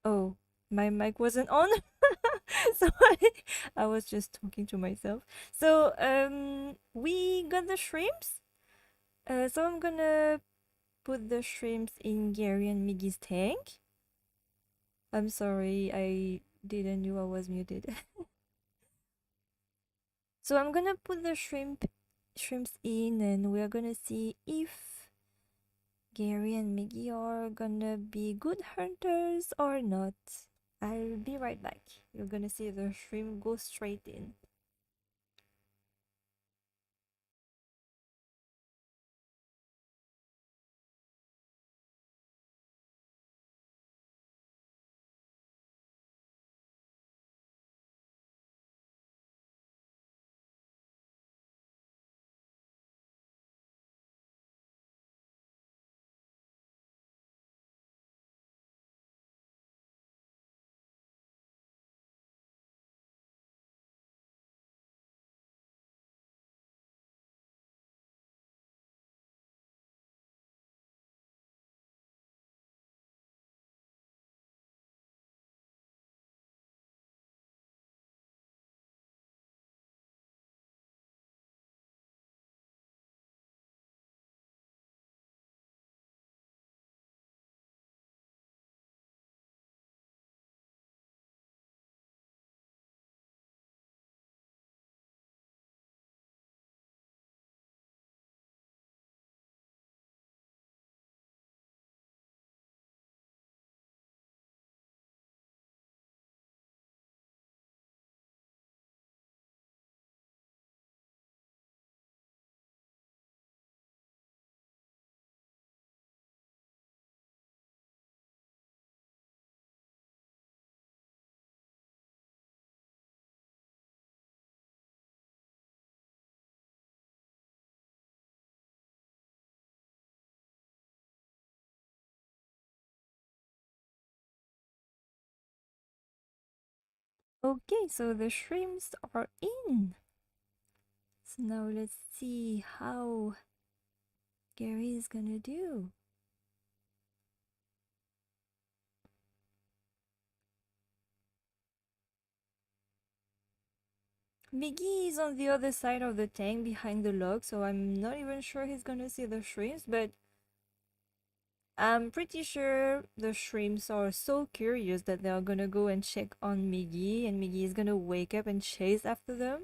Oh, my mic wasn't on. So I was just talking to myself. So we got the shrimps. So I'm gonna put the shrimps in Gary and Miggy's tank. I'm sorry, I didn't knew I was muted. So I'm gonna put the shrimps in, and we're gonna see if Gary and Miggy are gonna be good hunters or not. I'll be right back. You're gonna see the shrimp go straight in. Okay, so the shrimps are in. So now let's see how Gary is gonna do. Miggy is on the other side of the tank behind the log, so I'm not even sure he's gonna see the shrimps, but I'm pretty sure the shrimps are so curious that they are gonna go and check on Miggy, and Miggy is gonna wake up and chase after them.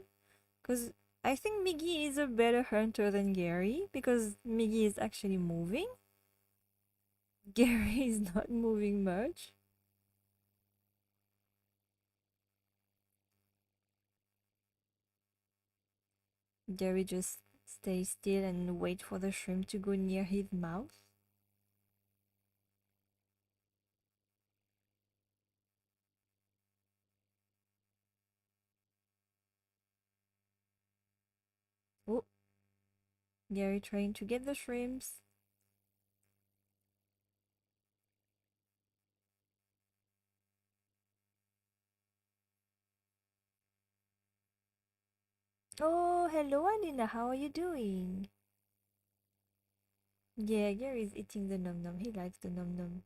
Because I think Miggy is a better hunter than Gary, because Miggy is actually moving. Gary is not moving much. Gary just stays still and wait for the shrimp to go near his mouth. Oh, Gary trying to get the shrimps. Oh, hello Alina, how are you doing? Yeah, Gary is eating the num num. He likes the num num.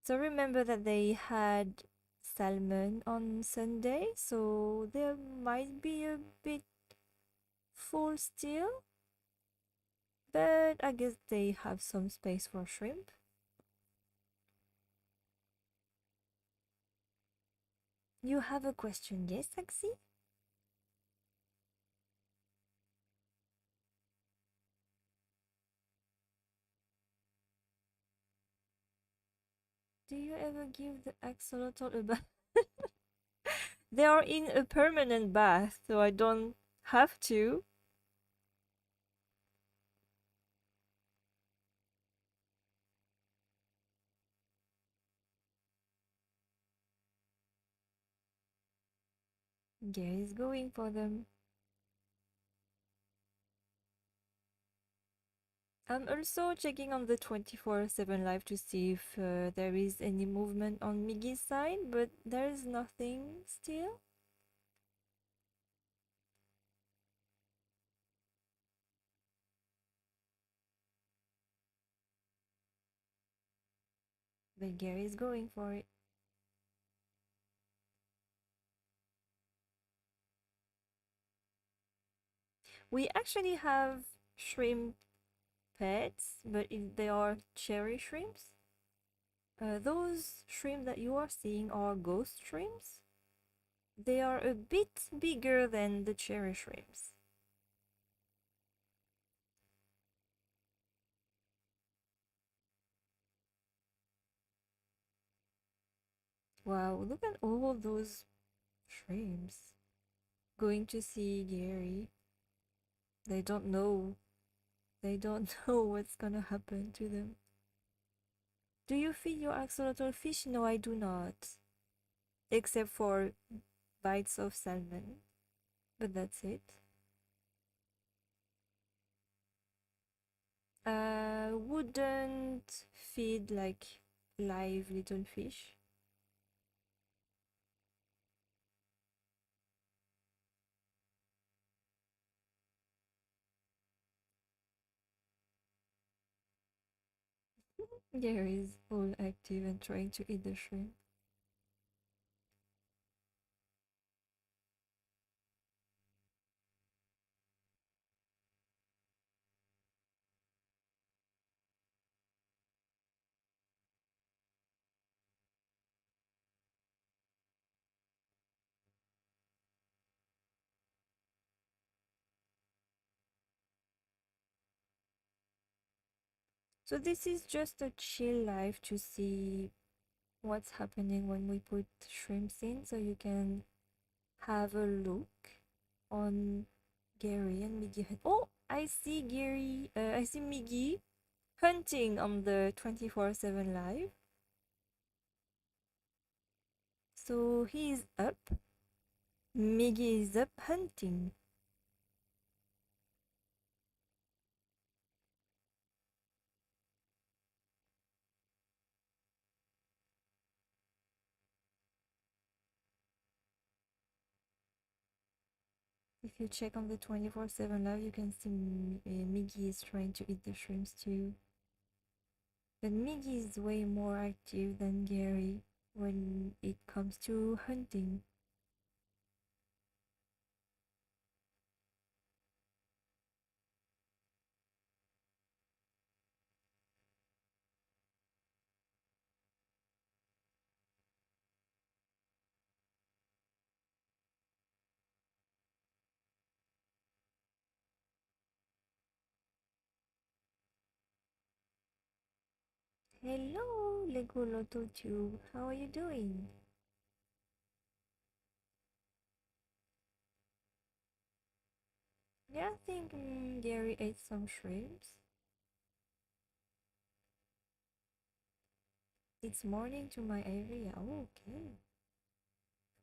So remember that they had salmon on Sunday, so there might be a bit full still. But I guess they have some space for shrimp. You have a question, yes, Axie? Do you ever give the axolotl a bath? They are in a permanent bath, so I don't have to. Gary's going for them. I'm also checking on the 24/7 live to see if there is any movement on Miggy's side, but there's nothing still. But Gary's going for it. We actually have shrimp pets, but they are cherry shrimps. Those shrimp that you are seeing are ghost shrimps. They are a bit bigger than the cherry shrimps. Wow, look at all those shrimps. Going to see Gary. They don't know. They don't know what's gonna happen to them. Do you feed your axolotl fish? No, I do not. Except for bites of salmon. But that's it. Wouldn't feed like live little fish. Gary is all active and trying to eat the shrimp. So this is just a chill live to see what's happening when we put shrimps in, so you can have a look on Gary and Miggy. Oh, I see Gary. I see Miggy hunting on the 24/7 live. So he is up. Miggy is up hunting. If you check on the 24/7 live, you can see Miggy is trying to eat the shrimps too. But Miggy is way more active than Gary when it comes to hunting. Hello, Lego Lotto Tube. How are you doing? Yeah, I think Gary ate some shrimps. It's morning to my area. Oh, okay.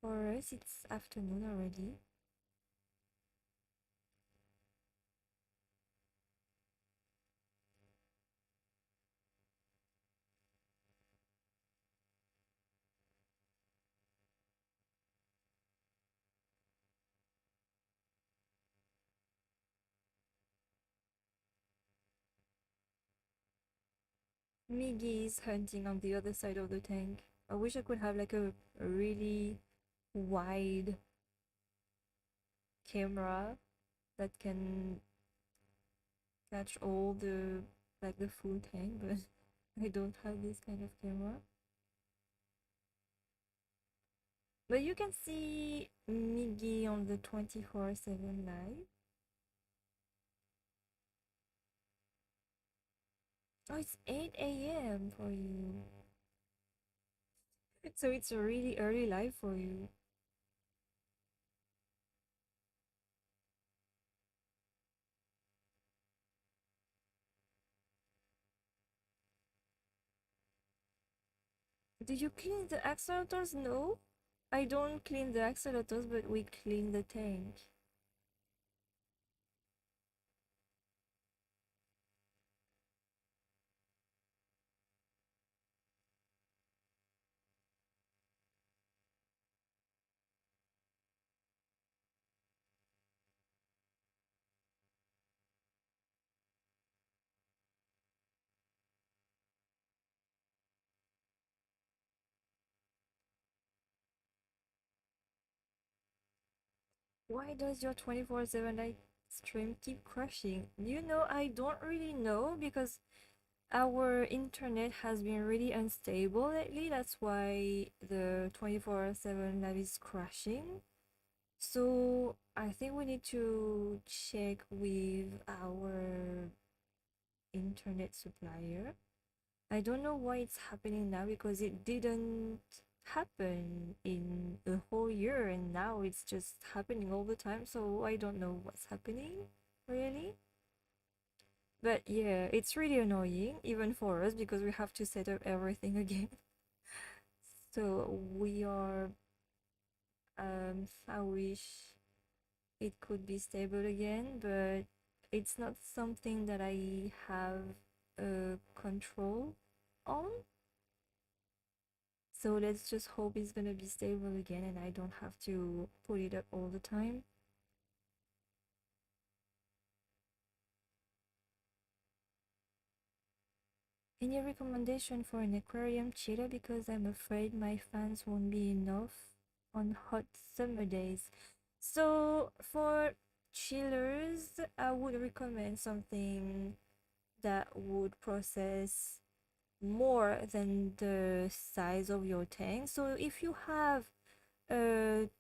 For us, it's afternoon already. Miggy is hunting on the other side of the tank. I wish I could have like a really wide camera that can catch all the like the full tank, but I don't have this kind of camera. But you can see Miggy on the 24/7 live. Oh, it's 8 a.m. for you. So it's a really early live for you. Do you clean the axolotls? No, I don't clean the axolotls, but we clean the tank. Why does your 24/7 live stream keep crashing? You know, I don't really know because our internet has been really unstable lately. That's why the 24/7 live is crashing. So I think we need to check with our internet supplier. I don't know why it's happening now because it didn't happen in a whole year and now it's just happening all the time. So I don't know what's happening really. But yeah, it's really annoying even for us because we have to set up everything again. So we are I wish it could be stable again, but it's not something that I have control on. So let's just hope it's gonna be stable again and I don't have to put it up all the time. Any recommendation for an aquarium chiller because I'm afraid my fans won't be enough on hot summer days. So for chillers, I would recommend something that would process more than the size of your tank. So if you have a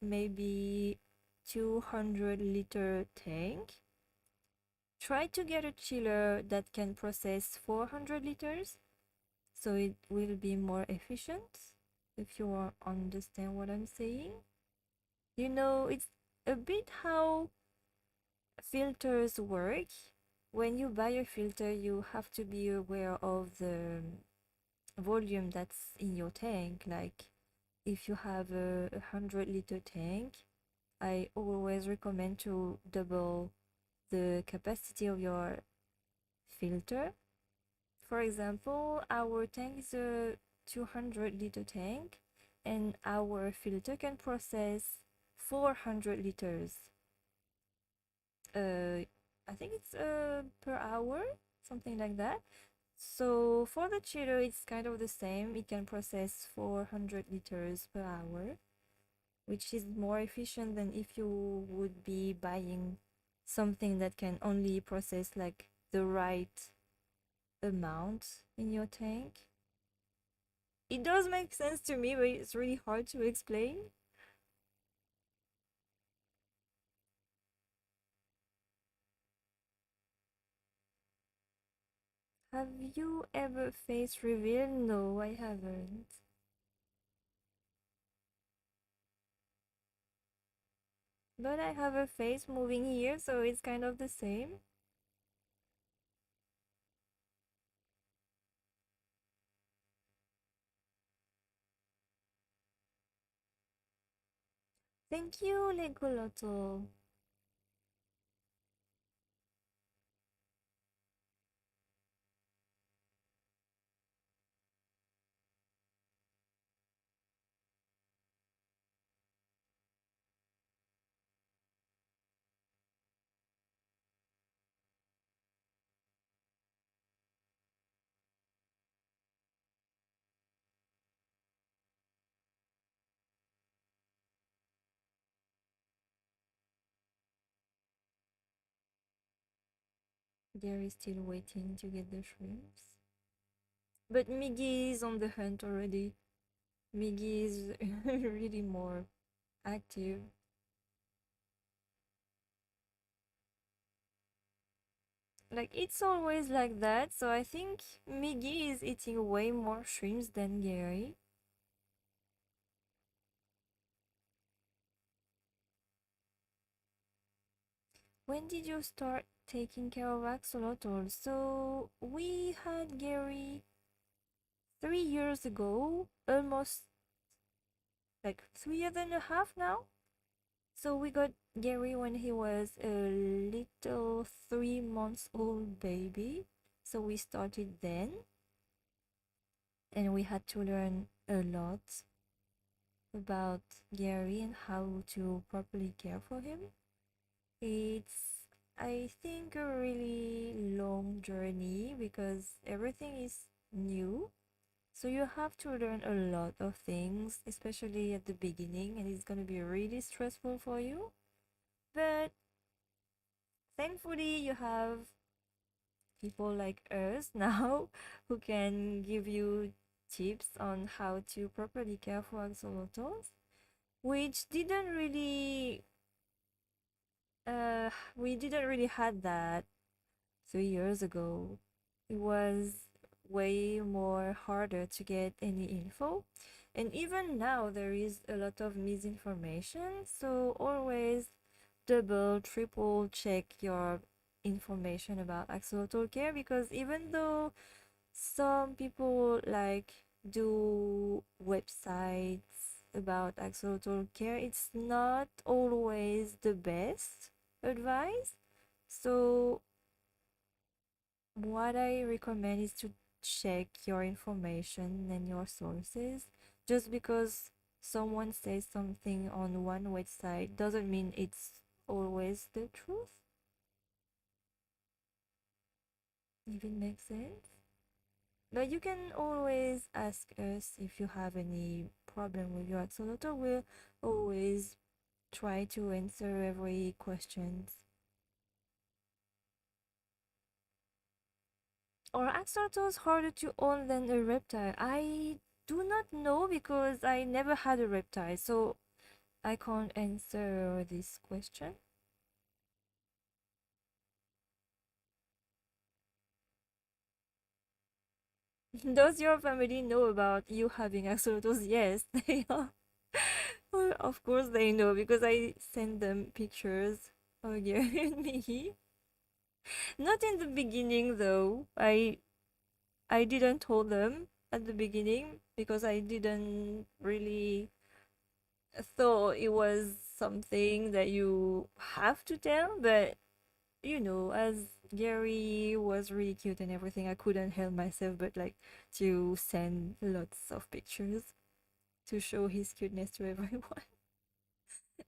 maybe 200-liter tank, try to get a chiller that can process 400 liters so it will be more efficient, if you understand what I'm saying. You know, it's a bit how filters work. When you buy a filter, you have to be aware of the volume that's in your tank. Like if you have a 100-liter tank, I always recommend to double the capacity of your filter. For example, our tank is a 200-liter tank and our filter can process 400 liters. I think it's per hour, something like that. So for the chiller, it's kind of the same. It can process 400 liters per hour, which is more efficient than if you would be buying something that can only process like the right amount in your tank. It does make sense to me, but it's really hard to explain. Have you ever face reveal? No, I haven't. But I have a face moving here, so it's kind of the same. Thank you, Legolotto. Gary's still waiting to get the shrimps. But Miggy is on the hunt already. Miggy is really more active. Like, it's always like that, so I think Miggy is eating way more shrimps than Gary. When did you start taking care of Axolotl? So, we had Gary 3 years ago, almost like 3 years and a half now. So we got Gary when he was a little 3 months old baby. So we started then, and we had to learn a lot about Gary and how to properly care for him. It's, I think, a really long journey because everything is new. So you have to learn a lot of things, especially at the beginning, and it's gonna be really stressful for you. But thankfully, you have people like us now who can give you tips on how to properly care for axolotls, which didn't really, we didn't really had that 3 years ago. It was way more harder to get any info. And even now, there is a lot of misinformation. So always double, triple check your information about axolotl care, because even though some people like do websites about axolotl care, it's not always the best advice. So what I recommend is to check your information and your sources. Just because someone says something on one website doesn't mean it's always the truth. If it makes sense. But you can always ask us if you have any problem with your axolotl. We'll always try to answer every question. Are axolotls harder to own than a reptile? I do not know because I never had a reptile, so I can't answer this question. Does your family know about you having axolotls? Yes, they are. Well, of course they know because I send them pictures of Gary and me. Not in the beginning though. I didn't tell them at the beginning because I didn't really thought it was something that you have to tell, but as Gary was really cute and everything, I couldn't help myself but like to send lots of pictures to show his cuteness to everyone.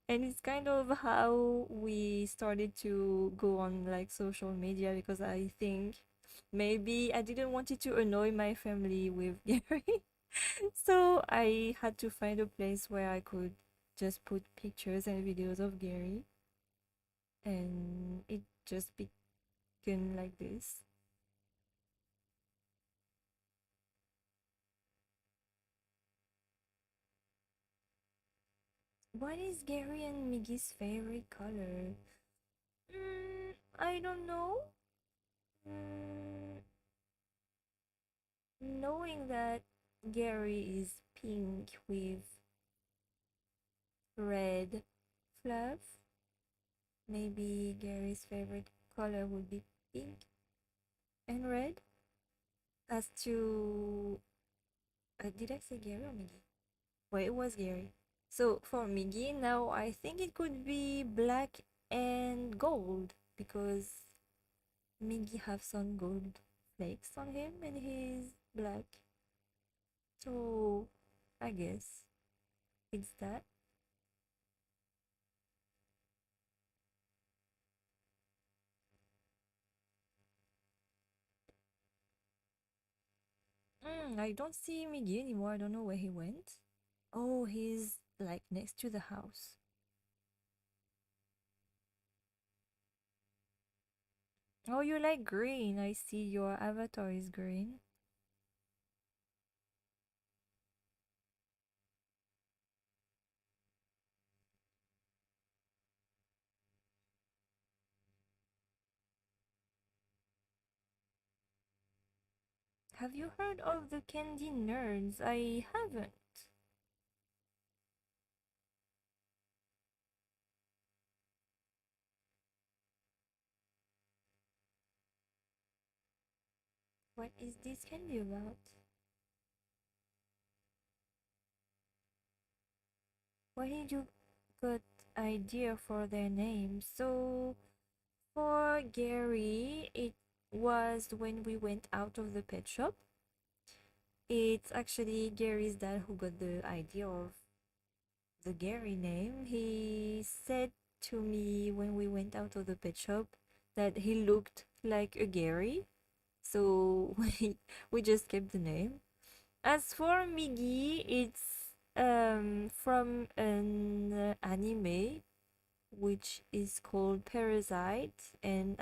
And it's kind of how we started to go on like social media, because I think maybe I didn't want it to annoy my family with Gary. So I had to find a place where I could just put pictures and videos of Gary, and it just became like this. What is Gary and Miggy's favorite color? I don't know. Mm, Knowing that Gary is pink with red fluff, maybe Gary's favorite color would be pink and red. As to, did I say Gary or Miggy? Wait, it was Gary. So for Miggy now, I think it could be black and gold, because Miggy have some gold flakes on him and he's black. So I guess it's that. I don't see Miggy anymore. I don't know where he went. Oh, he's like next to the house. Oh, you like green. I see your avatar is green. Have you heard of the candy nerds? I haven't. What is this candy about? Where did you got idea for their names? So for Gary, it was when we went out of the pet shop. It's actually Gary's dad who got the idea of the Gary name. He said to me when we went out of the pet shop that he looked like a Gary, so we just kept the name. As for Miggy, it's from an anime which is called Parasite, and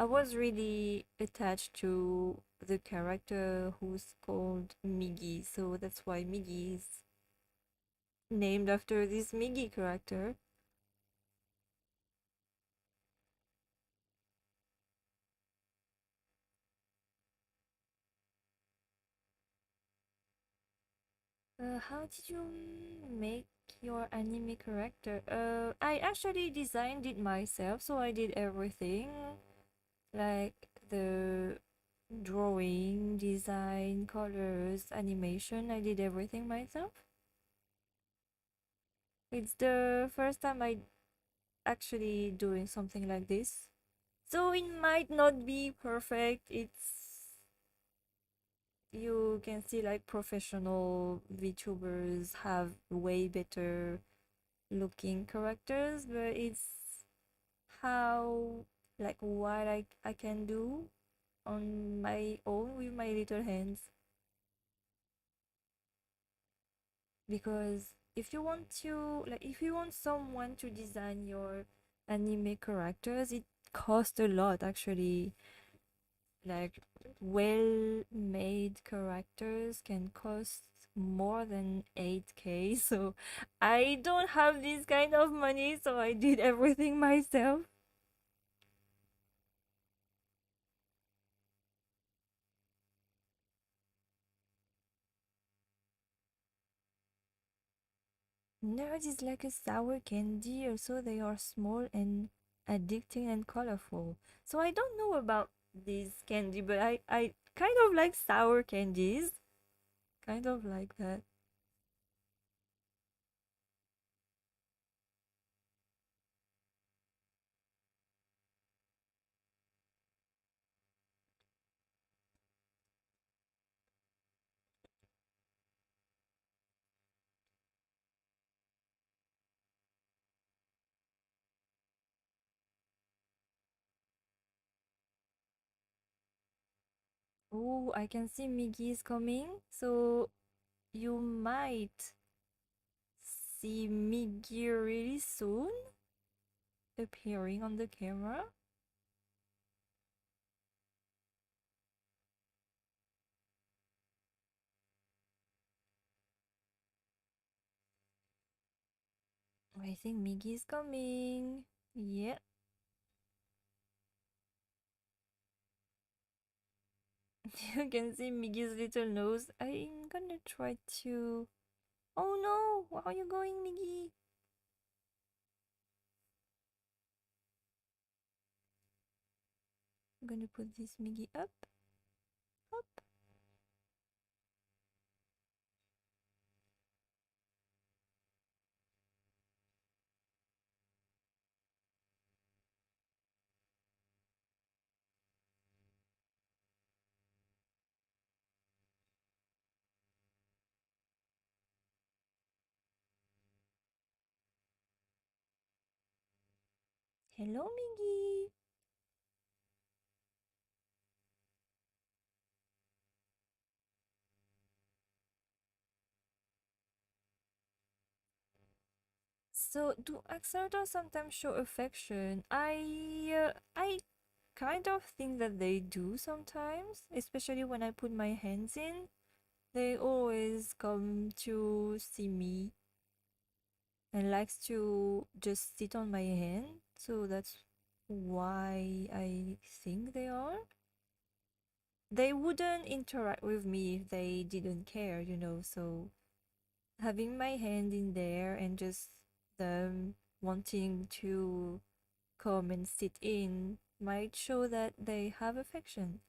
I was really attached to the character who's called Miggy, so that's why Miggy is named after this Miggy character. How did you make your anime character? I actually designed it myself, so I did everything like the drawing, design, colors, animation. I did everything myself. It's the first time I actually doing something like this. So it might not be perfect. It's you can see like professional VTubers have way better looking characters, but it's how like what I can do on my own with my little hands. Because if you want someone to design your anime characters, it costs a lot actually. Like well made characters can cost more than 8K, so I don't have this kind of money, so I did everything myself. Nerd is like a sour candy, also they are small and addicting and colorful. So I don't know about this candy, but I kind of like sour candies. Kind of like that. Oh, I can see Miggy is coming. So you might see Miggy really soon appearing on the camera. I think Miggy is coming. Yeah, you can see Miggy's little nose. I'm gonna try to. Oh no! Where are you going, Miggy? I'm gonna put this Miggy up. Up. Hello, Miggy. So, do axolotls sometimes show affection? I kind of thing that they do sometimes, especially when I put my hands in. They always come to see me and likes to just sit on my hand. So that's why I think they are. They wouldn't interact with me if they didn't care, so having my hand in there and just them wanting to come and sit in might show that they have affection.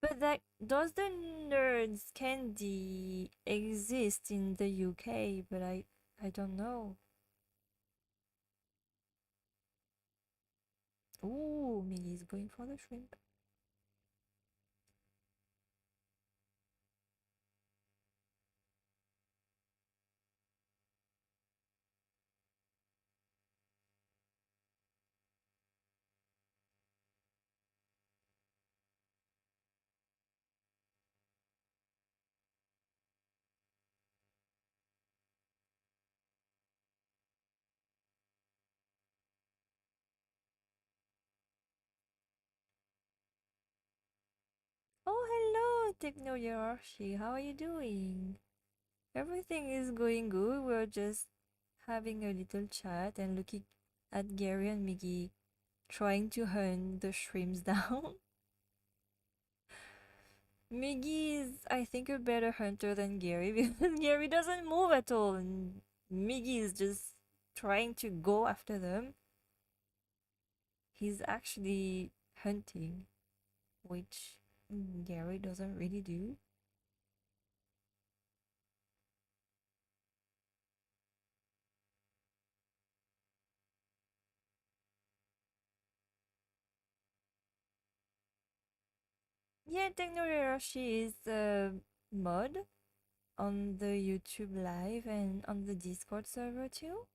But that does the nerds candy exist in the UK? But I don't know. Ooh, Millie's going for the shrimp. Oh, hello, Techno How are you doing? Everything is going good. We're just having a little chat and looking at Gary and Miggy trying to hunt the shrimps down. Miggy is, I think, a better hunter than Gary because Gary doesn't move at all, and Miggy is just trying to go after them. He's actually hunting, which Gary doesn't really do. Yeah, Technology is mod on the YouTube live and on the Discord server too.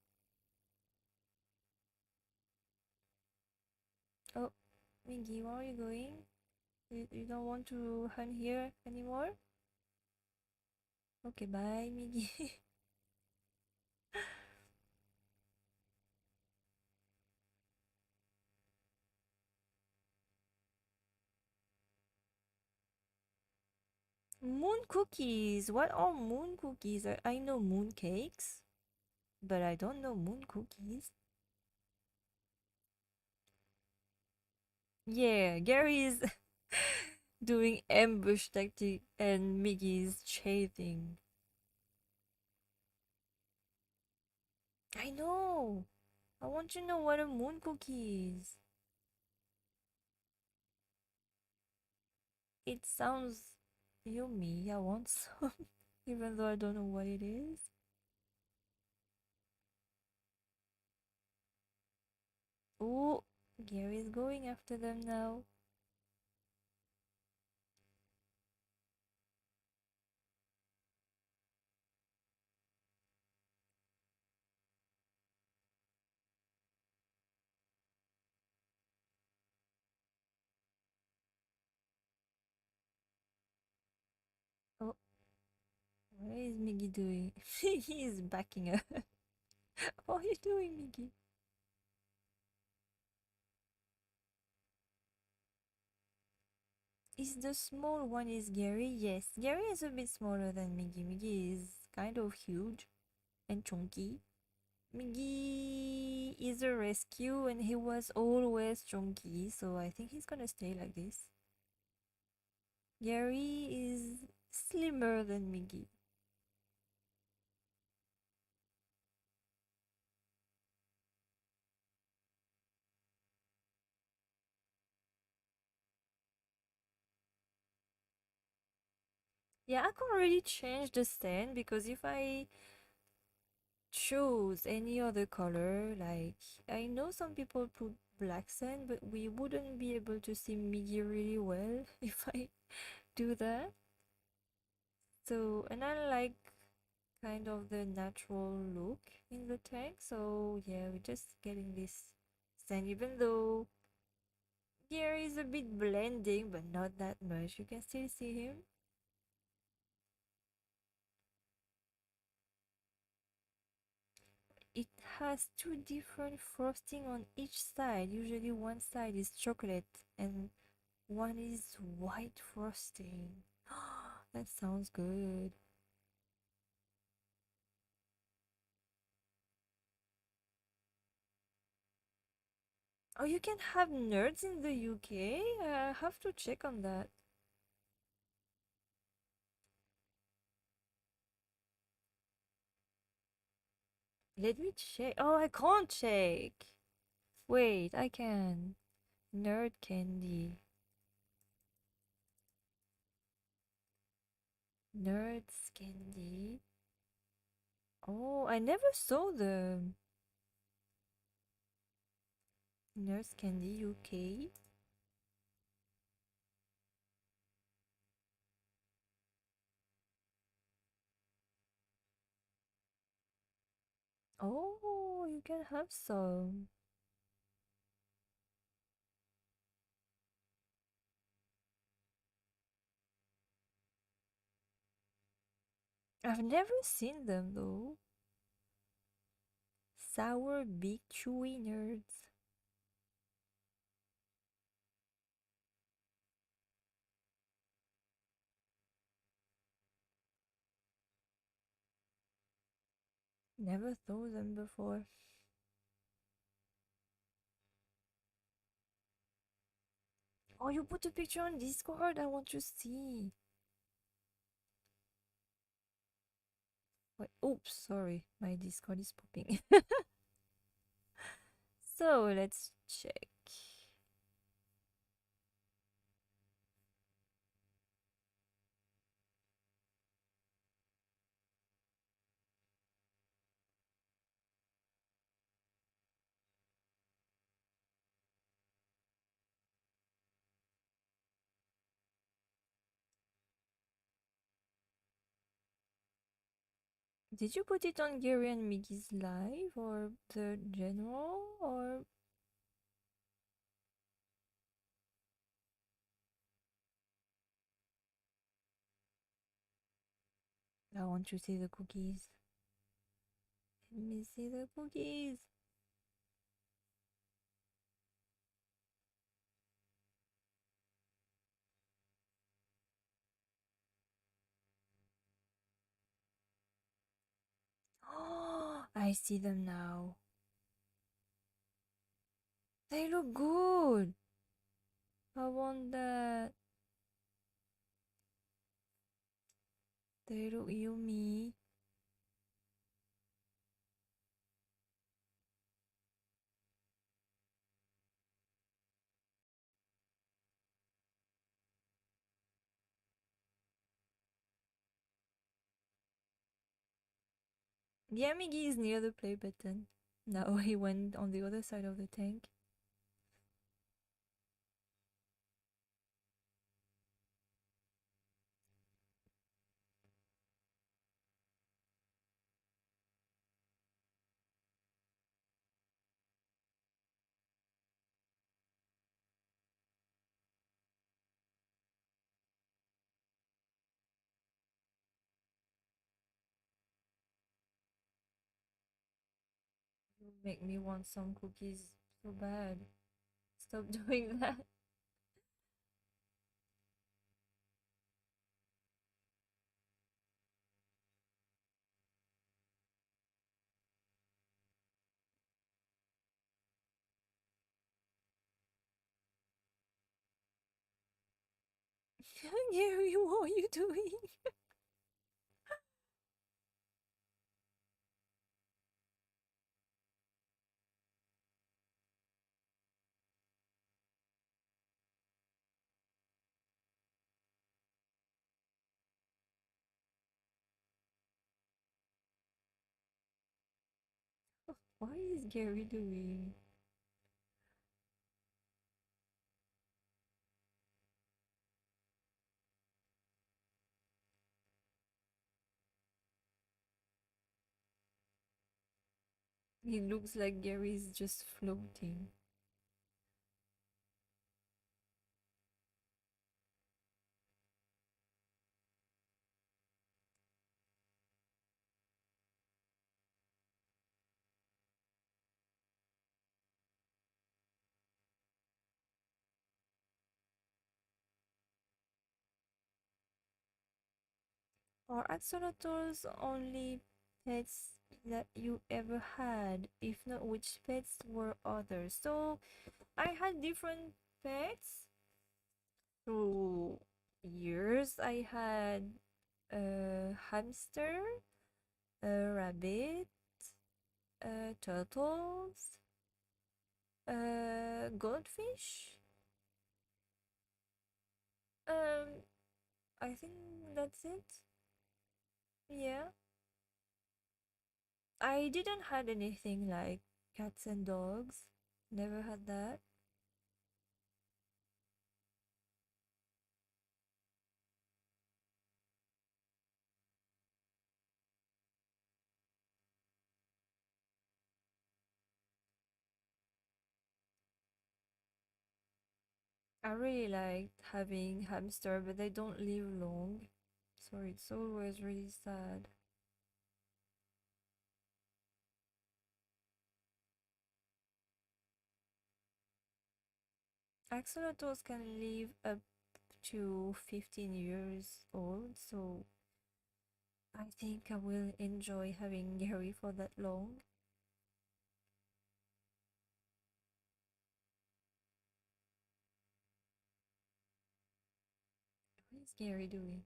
Oh, Miggy, where are you going? You don't want to hunt here anymore? Okay, bye, Miggy. Moon cookies. What are moon cookies? I know moon cakes, but I don't know moon cookies. Yeah, Gary is doing ambush tactic and Miggy's chasing. I know. I want to know what a moon cookie is. It sounds yummy. I want some, even though I don't know what it is. Oh, Gary's going after them now. Oh, what is Miggy doing? He is backing up. What are you doing, Miggy? Is the small one is Gary? Yes, Gary is a bit smaller than Miggy. Miggy is kind of huge and chunky. Miggy is a rescue and he was always chunky, so I think he's gonna stay like this. Gary is slimmer than Miggy. Yeah, I can't really change the sand because if I choose any other color, like I know some people put black sand, but we wouldn't be able to see Miggy really well if I do that. So, and I like kind of the natural look in the tank. So yeah, we're just getting this sand, even though Gary is a bit blending, but not that much. You can still see him. it has two different frosting on each side. Usually one side is chocolate and one is white frosting. That sounds good. Oh, you can have nerds in the UK? I have to check on that. Let me check. Oh, I can't check. Wait, I can. Nerd candy. Nerds candy. Oh, I never saw them. Nerds candy UK. Oh, you can have some. I've never seen them though. Sour big chewy nerds. Never saw them before. Oh, you put a picture on Discord? I want to see. Wait, oops, sorry. My Discord is popping. So let's check. Did you put it on Gary and Miggy's live or the general or I want to see the cookies. Let me see the cookies. Oh, I see them now. They look good. I want that. They look yummy. Yeah, Miggy is near the play button. Now he went on the other side of the tank. You make me want some cookies so bad. Stop doing that. Gary, what are you doing? What is Gary doing? He looks like Gary's just floating. Are axolotls only pets that you ever had? If not, which pets were others? So I had different pets through years. I had a hamster, a rabbit, turtles, goldfish. Um, I think that's it. Yeah. I didn't had anything like cats and dogs. Never had that. I really liked having hamster, but they don't live long. So it's always really sad. Axolotls can live up to 15 years old, so I think I will enjoy having Gary for that long. What is Gary doing?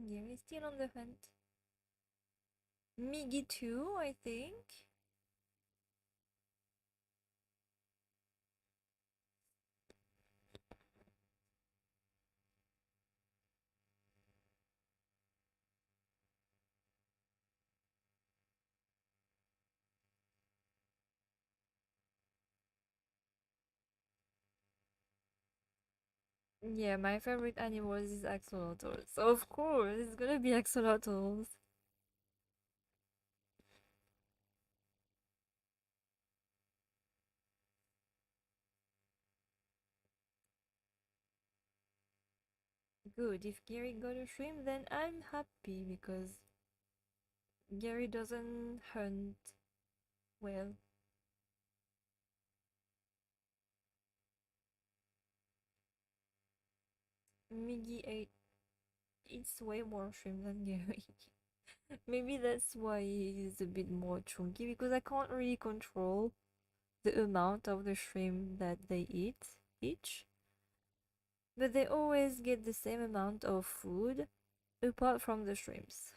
Gary's still on the hunt. Miggy too, I think. Yeah, my favorite animals is axolotls. So of course, it's gonna be axolotls. Good. If Gary got a shrimp, then I'm happy because Gary doesn't hunt well. Miggy ate eats way more shrimp than Gary. Maybe that's why he's a bit more chunky because I can't really control the amount of the shrimp that they eat each. But they always get the same amount of food apart from the shrimps.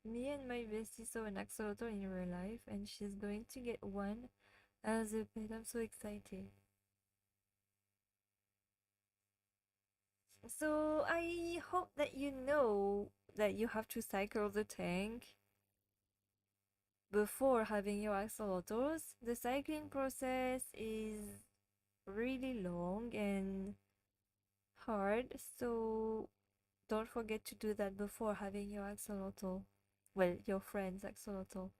Me and my bestie saw an axolotl in real life and she's going to get one as a pet. I'm so excited. So I hope that you know that you have to cycle the tank before having your axolotls. The cycling process is really long and hard, so don't forget to do that before having your axolotl. Well, your friend's axolotl.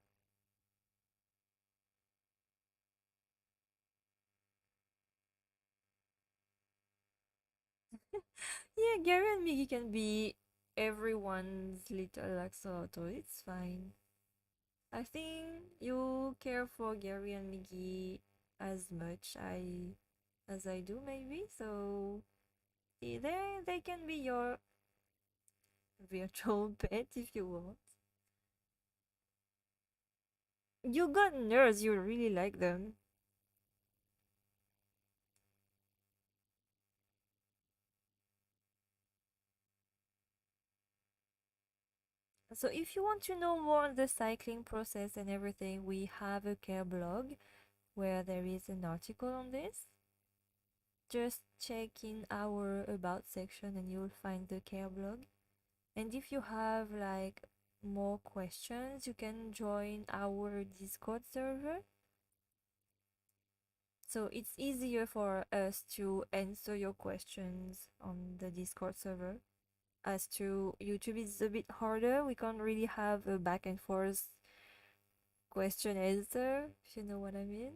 Yeah, Gary and Miggy can be everyone's little axolotl. It's fine. I think you care for Gary and Miggy as much as I do, maybe. So they can be your virtual pet if you want. You got nerds. You really like them. So if you want to know more on the cycling process and everything, we have a care blog where there is an article on this. Just check in our about section and you'll find the care blog. And if you have like more questions, you can join our Discord server. So it's easier for us to answer your questions on the Discord server. As to YouTube, it's a bit harder. We can't really have a back and forth question answer, if you know what I mean.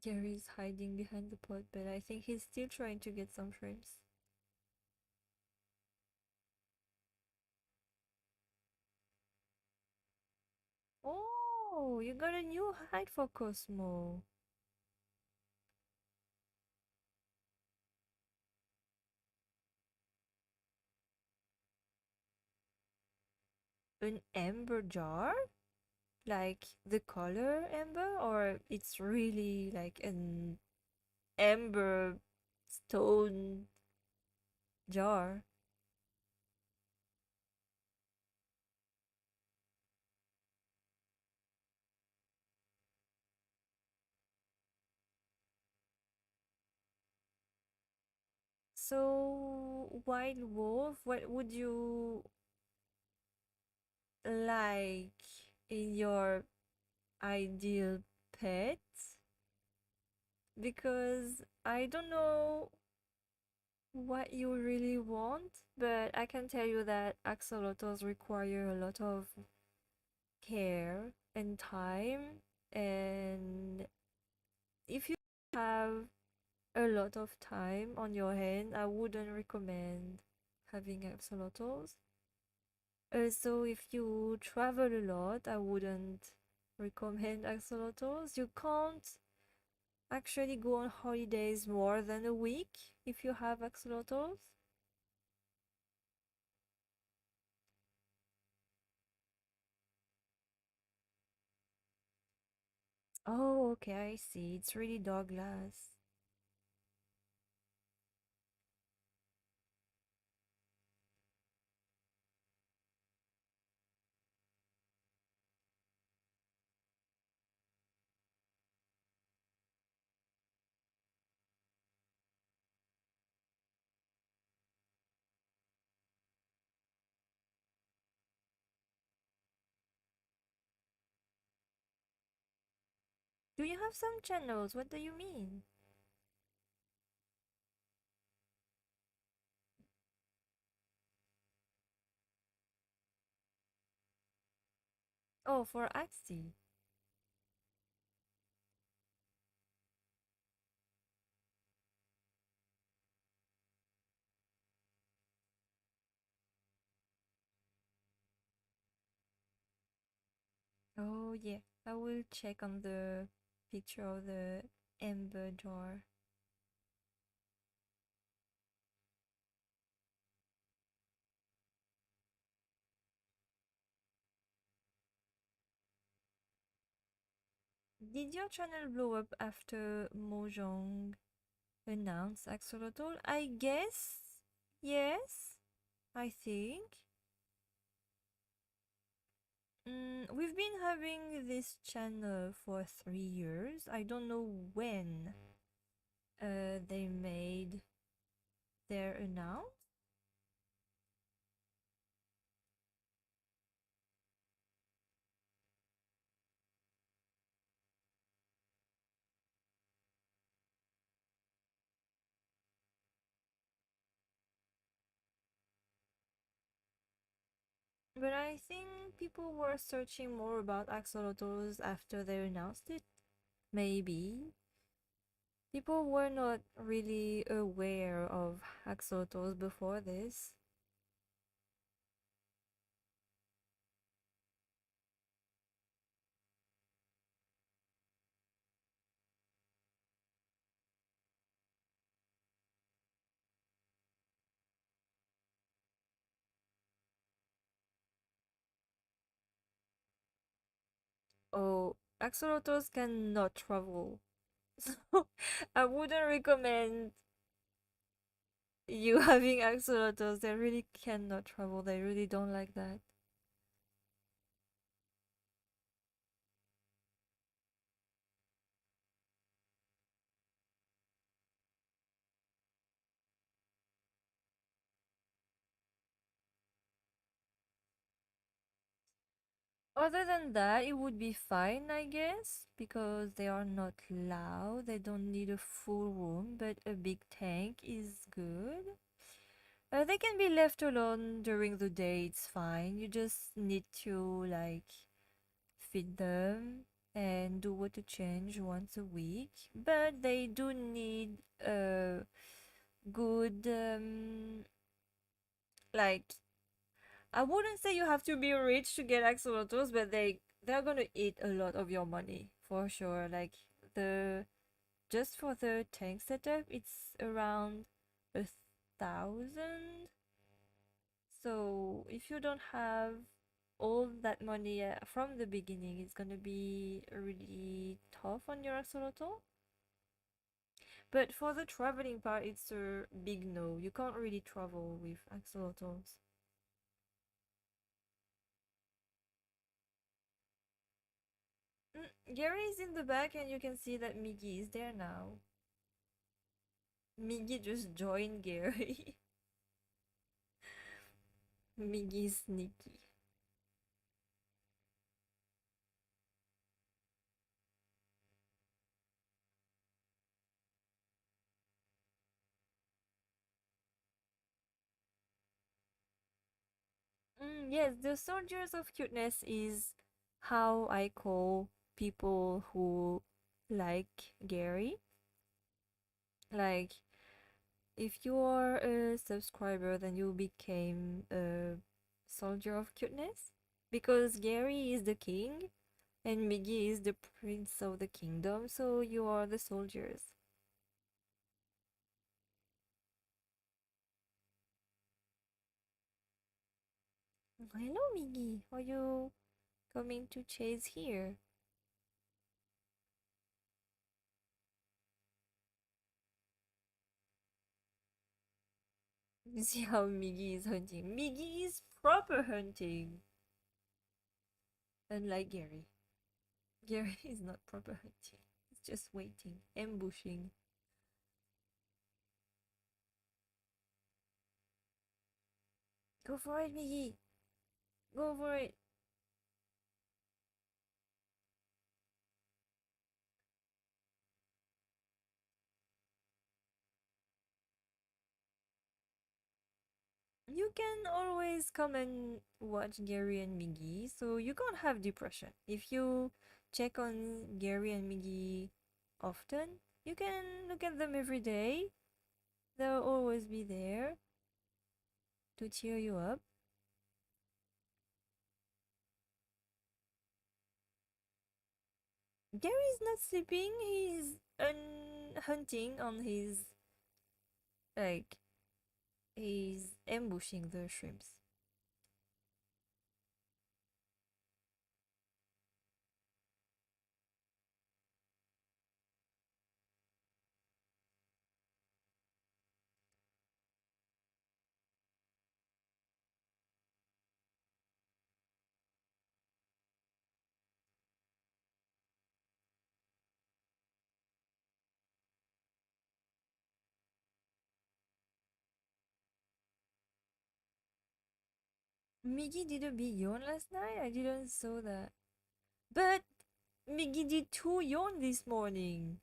Gary's hiding behind the pot, but I think he's still trying to get some shrimps. Oh, you got a new hide for Cosmo. An amber jar? Like the color amber? Or it's really like an amber stone jar? So, Wild Wolf, what would you like in your ideal pet? Because I don't know what you really want, but I can tell you that axolotls require a lot of care and time. And if you have a lot of time on your hand, I wouldn't recommend having axolotls. Also, if you travel a lot, I wouldn't recommend axolotls. You can't actually go on holidays more than a week if you have axolotls. Oh, okay, I see. It's really Douglas. Do you have some channels? What do you mean? Oh, for Axie. Oh, yeah. I will check on the picture of the amber jar. Did your channel blow up after Mojang announced Axolotl? I guess yes, I think. We've been having this channel for 3 years. I don't know when they made their announce. But I think people were searching more about axolotls after they announced it. Maybe. People were not really aware of axolotls before this. Oh, axolotls cannot travel. So I wouldn't recommend you having axolotls. They really cannot travel. They really don't like that. Other than that, it would be fine, I guess, because they are not loud. They don't need a full room, but a big tank is good. They can be left alone during the day, it's fine. You just need to, like, feed them and do water change once a week. But they do need a good, like, I wouldn't say you have to be rich to get axolotls, but they're gonna eat a lot of your money for sure. Like the just for the tank setup, it's around 1,000. So if you don't have all that money from the beginning, it's gonna be really tough on your axolotl. But for the traveling part, it's a big no. You can't really travel with axolotls. Gary is in the back, and you can see that Miggy is there now. Miggy just joined Gary. Miggy is sneaky. Yes, the soldiers of cuteness is how I call people who like Gary. Like, if you are a subscriber, then you became a soldier of cuteness. Because Gary is the king and Miggy is the prince of the kingdom, so you are the soldiers. Hello, Miggy. Are you coming to chase here? You see how Miggy is hunting. Miggy is proper hunting. Unlike Gary. Gary is not proper hunting. He's just waiting, ambushing. Go for it, Miggy. Go for it. You can always come and watch Gary and Miggy, so you can't have depression. If you check on Gary and Miggy often, you can look at them every day. They'll always be there to cheer you up. Gary's not sleeping, he's hunting on his, like, he's ambushing the shrimps. Miggy did a big yawn last night? I didn't saw that. But Miggy did two yawn this morning.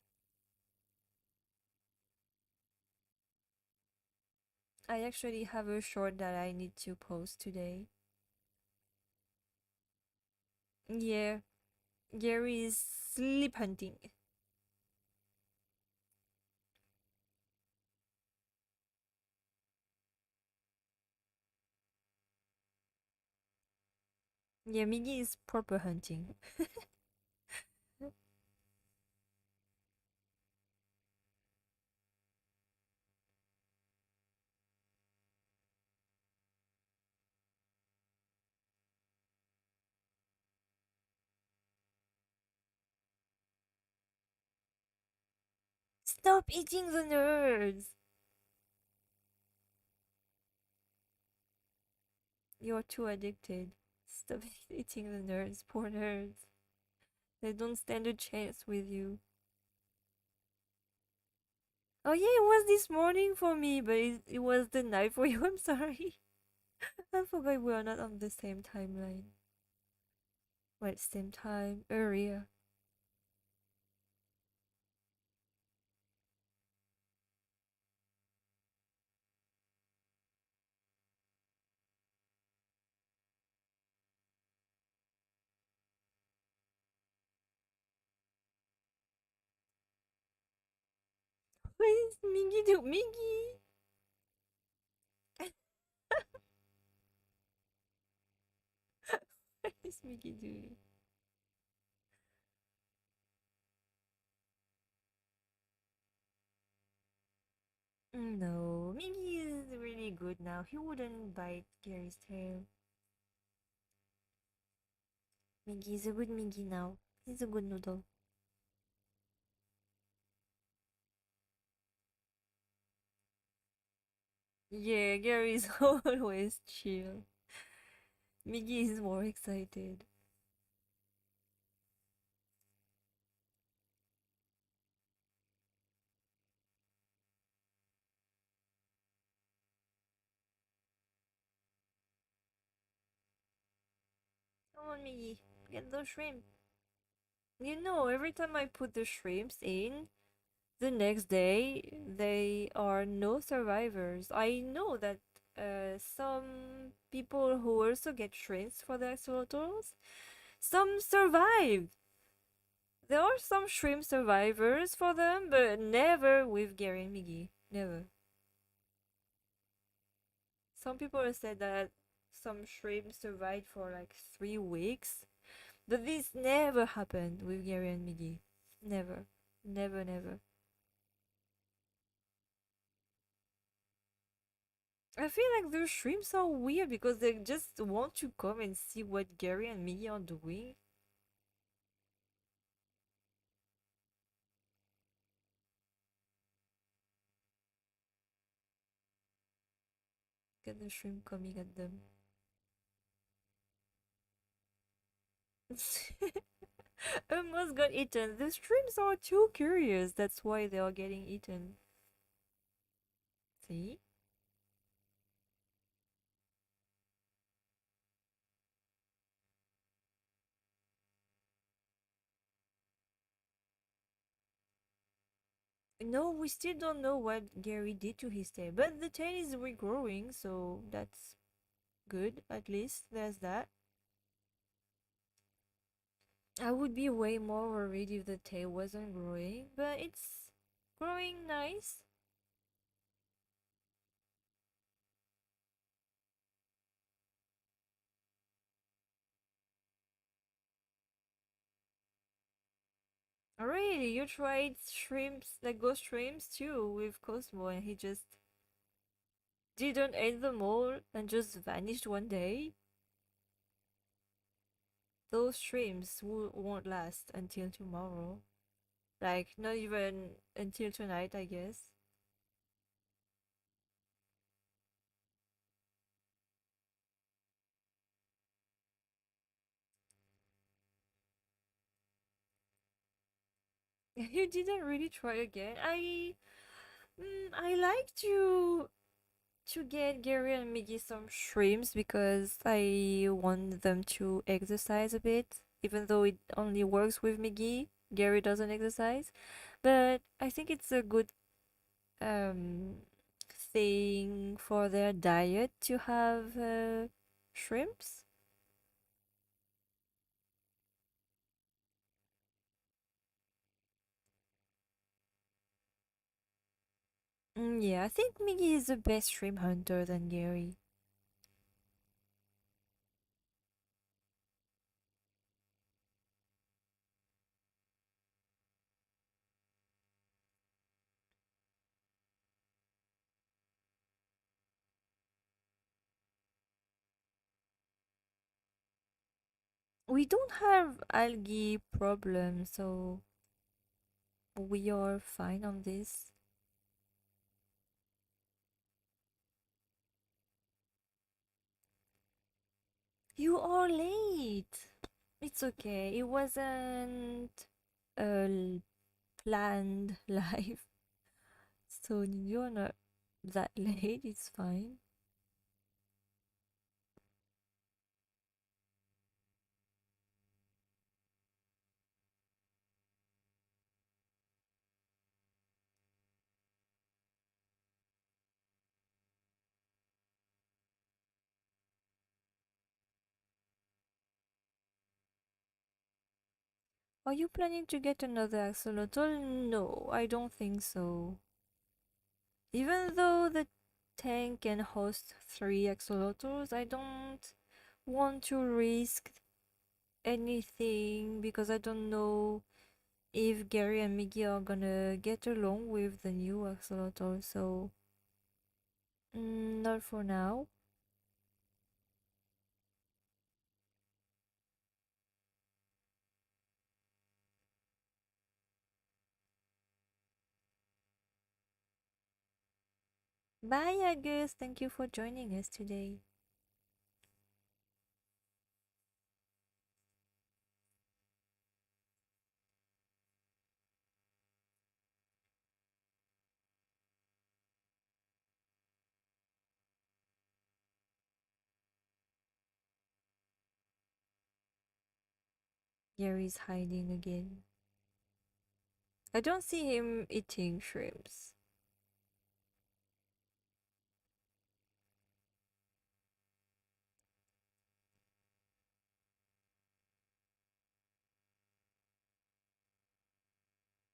I actually have a short that I need to post today. Yeah, Gary is sleep hunting. Yeah, Miggy is proper hunting. Stop eating the nerds! You're too addicted. Stop eating the nerds, poor nerds. They don't stand a chance with you. Oh yeah, it was this morning for me, but it was the night for you. I'm sorry. I forgot we are not on the same timeline. but same time area. What is Miggy do? Miggy! What is Miggy doing? No, Miggy is really good now. He wouldn't bite Gary's tail. Miggy is a good Miggy now. He's a good noodle. Yeah, Gary's always chill. Miggy is more excited. Come on, Miggy, get those shrimp. You know, every time I put the shrimps in, the next day they are no survivors. I know that some people who also get shrimps for the axolotls, some survive. There are some shrimp survivors for them, but never with Gary and Miggy. Never. Some people have said that some shrimp survived for like 3 weeks, but this never happened with Gary and Miggy. Never. Never, never. I feel like the shrimps are weird because they just want to come and see what Gary and Miggy are doing. Get the shrimp coming at them. Almost got eaten. The shrimps are too curious. That's why they are getting eaten. See? No, we still don't know what Gary did to his tail, but the tail is regrowing, so that's good. At least there's that. I would be way more worried if the tail wasn't growing, but it's growing nice. Really, you tried shrimps, like ghost shrimps too, with Cosmo, and he just didn't eat them all and just vanished one day? Those shrimps won't last until tomorrow. Like, not even until tonight, I guess. You didn't really try again. I like to get Gary and Miggy some shrimps because I want them to exercise a bit, even though it only works with Miggy. Gary doesn't exercise, but I think it's a good um thing for their diet to have shrimps. Yeah, I think Miggy is the best shrimp hunter than Gary. We don't have algae problem, so we are fine on this. You are late. It's okay. It wasn't a planned live, so you're not that late. It's fine. Are you planning to get another axolotl? No, I don't think so. Even though the tank can host 3 axolotls, I don't want to risk anything because I don't know if Gary and Miggy are gonna get along with the new axolotl, so not for now. Bye, Agus. Thank you for joining us today. Gary's hiding again. I don't see him eating shrimps.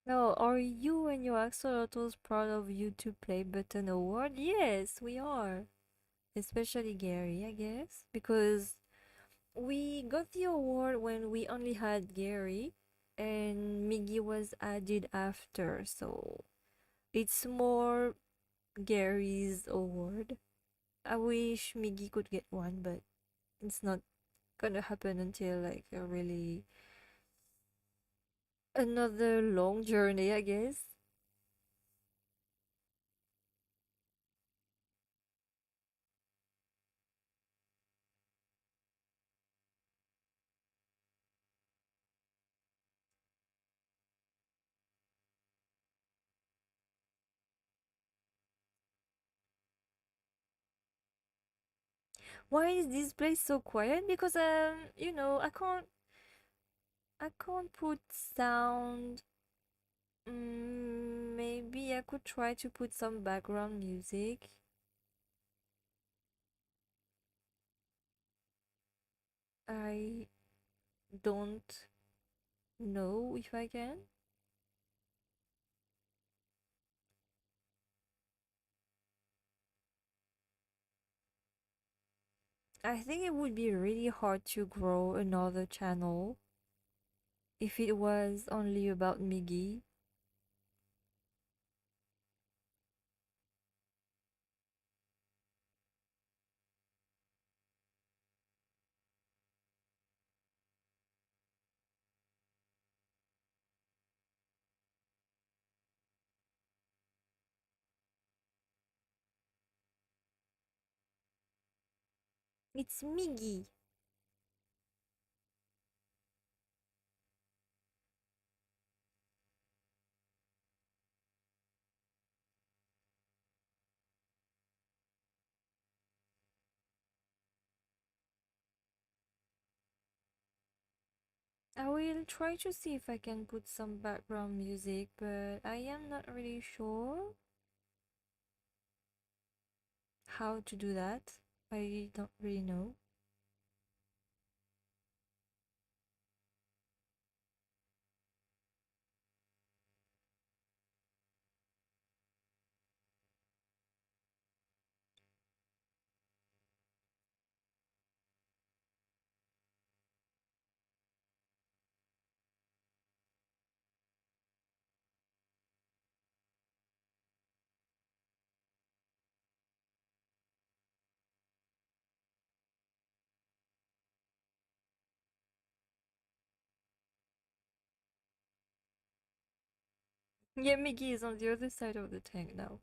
No, are you and your axolotls proud of YouTube Play Button Award? Yes, we are. Especially Gary, I guess, because we got the award when we only had Gary and Miggy was added after, so it's more Gary's award. I wish Miggy could get one, but it's not gonna happen until like a really another long journey, I guess. Why is this place so quiet? Because I can't put sound. Maybe I could try to put some background music. I don't know if I can. I think it would be really hard to grow another channel if it was only about Miggy. It's Miggy. I will try to see if I can put some background music, but I am not really sure how to do that. I don't really know. Yeah, Miggy is on the other side of the tank now.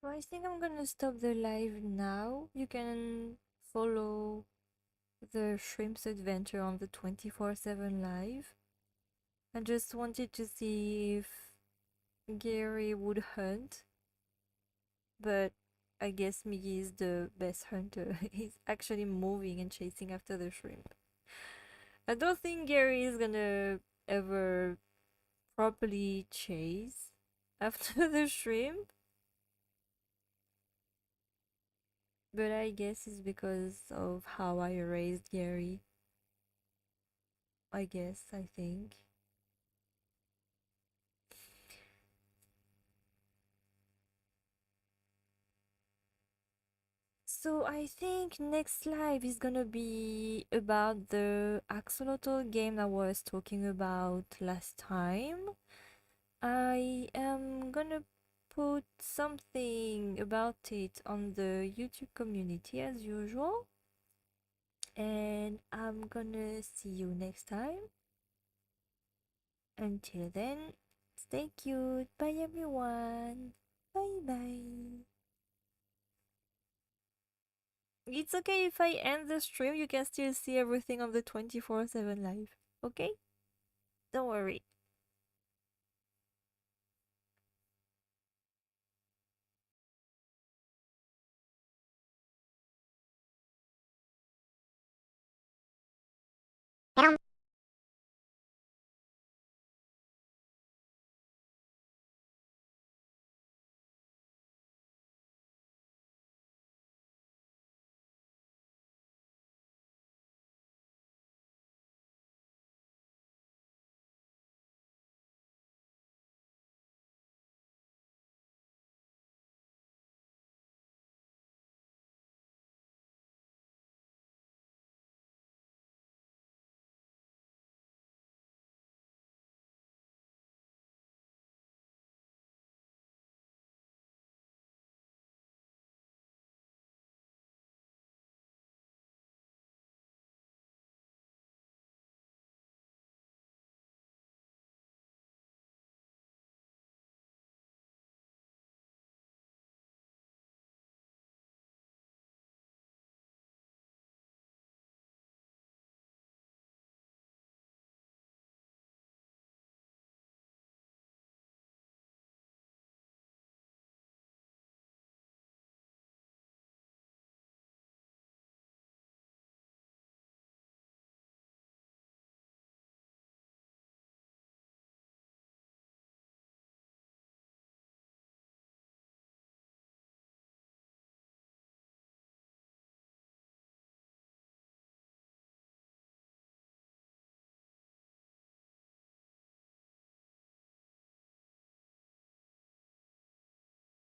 So I think I'm gonna stop the live now. You can follow the Shrimp's adventure on the 24/7 live. I just wanted to see if Gary would hunt, but I guess Miggy is the best hunter. He's actually moving and chasing after the shrimp. I don't think Gary is gonna ever properly chase after the shrimp, but I guess it's because of how I raised Gary. I think. So I think next live is gonna be about the Axolotl game I was talking about last time. I am gonna put something about it on the YouTube community as usual. And I'm gonna see you next time. Until then, stay cute. Bye everyone. Bye bye. It's okay if I end the stream, you can still see everything on the 24/7 live. Okay? Don't worry.